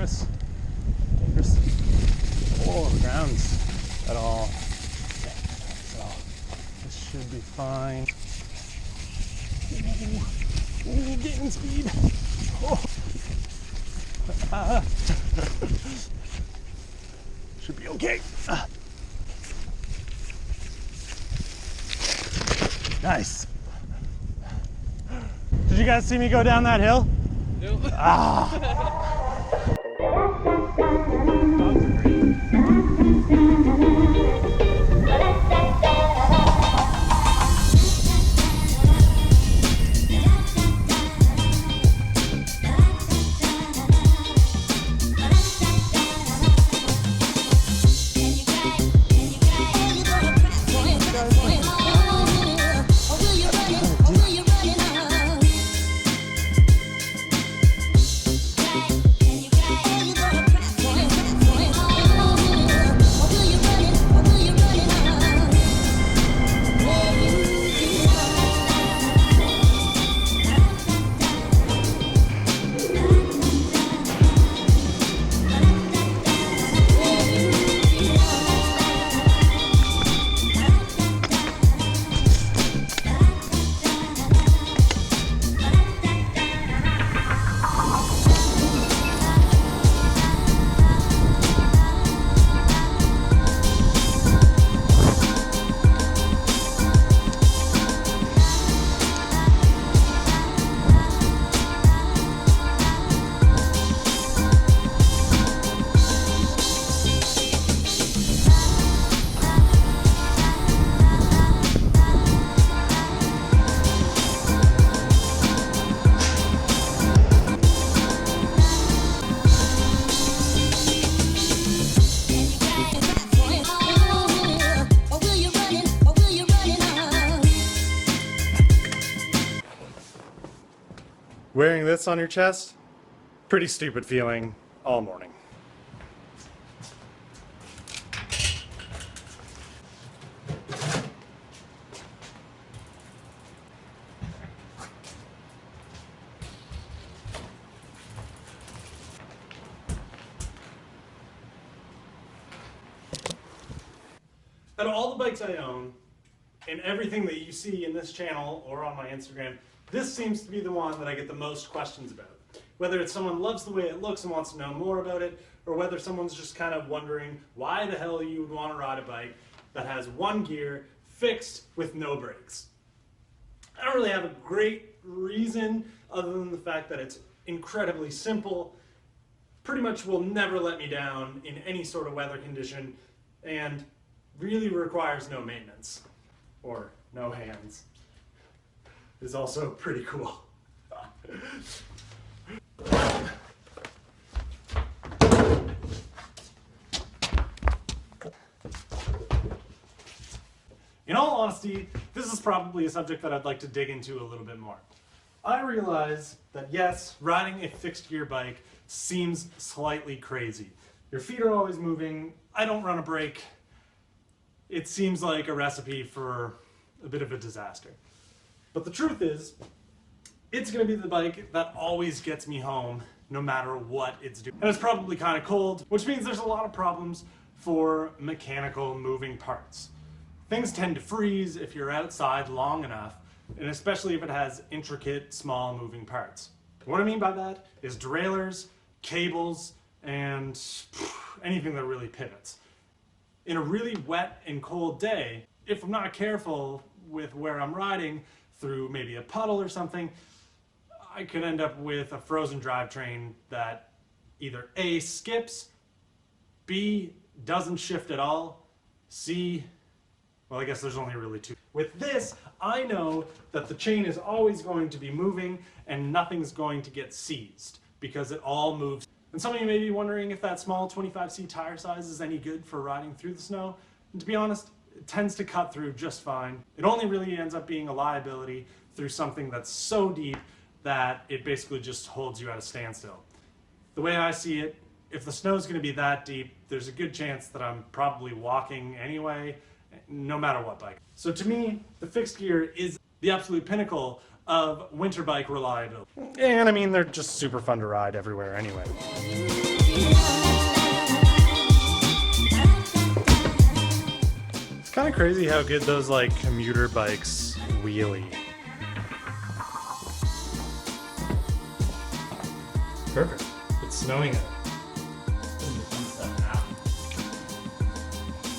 this. There's, oh, the ground's at all. Okay, so this should be fine. Ooh, getting speed. Oh. Should be okay. Nice. Did you guys see me go down that hill? Nope. Wearing this on your chest, pretty stupid feeling all morning. Out of all the bikes I own, and everything that you see in this channel or on my Instagram, this seems to be the one that I get the most questions about. Whether it's someone loves the way it looks and wants to know more about it, or whether someone's just kind of wondering why the hell you would want to ride a bike that has one gear fixed with no brakes. I don't really have a great reason other than the fact that it's incredibly simple, pretty much will never let me down in any sort of weather condition, and really requires no maintenance, or no hands. Is also pretty cool. In all honesty, this is probably a subject that I'd like to dig into a little bit more. I realize that yes, riding a fixed gear bike seems slightly crazy. Your feet are always moving, I don't run a brake. It seems like a recipe for a bit of a disaster. But the truth is, it's going to be the bike that always gets me home no matter what it's doing. And it's probably kind of cold, which means there's a lot of problems for mechanical moving parts. Things tend to freeze if you're outside long enough, and especially if it has intricate, small moving parts. What I mean by that is derailleurs, cables, and anything that really pivots. In a really wet and cold day, if I'm not careful with where I'm riding, through maybe a puddle or something, I could end up with a frozen drivetrain that either A, skips, B, doesn't shift at all, C, well, I guess there's only really two. With this, I know that the chain is always going to be moving and nothing's going to get seized because it all moves. And some of you may be wondering if that small 25C tire size is any good for riding through the snow. And to be honest, it tends to cut through just fine. It only really ends up being a liability through something that's so deep that it basically just holds you at a standstill. The way I see it, if the snow's going to be that deep, there's a good chance that I'm probably walking anyway, no matter what bike. So to me, the fixed gear is the absolute pinnacle of winter bike reliability. And I mean, they're just super fun to ride everywhere anyway. kind of crazy how good those like commuter bikes wheelie. Perfect. It's snowing out.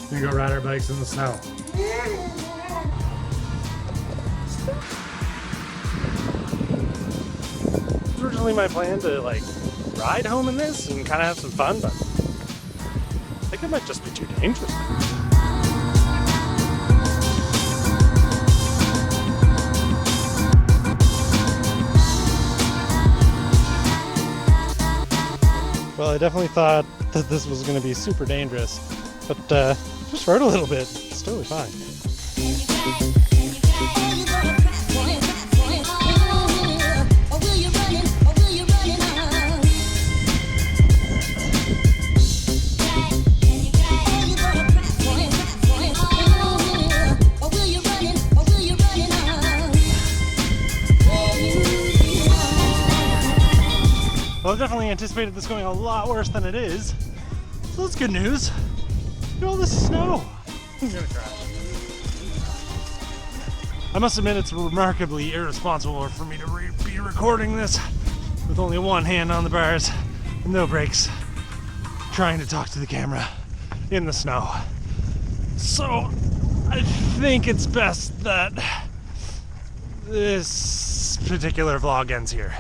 We're gonna go ride our bikes in the snow. It was originally my plan to like ride home in this and kind of have some fun, but I think it might just be too dangerous. Well, I definitely thought that this was going to be super dangerous, but just rode a little bit. It's totally fine. Well, I definitely anticipated this going a lot worse than it is, so that's good news. Look at all this snow. I'm gonna crash. I must admit it's remarkably irresponsible for me to be recording this with only one hand on the bars and no brakes, trying to talk to the camera in the snow. So I think it's best that this particular vlog ends here.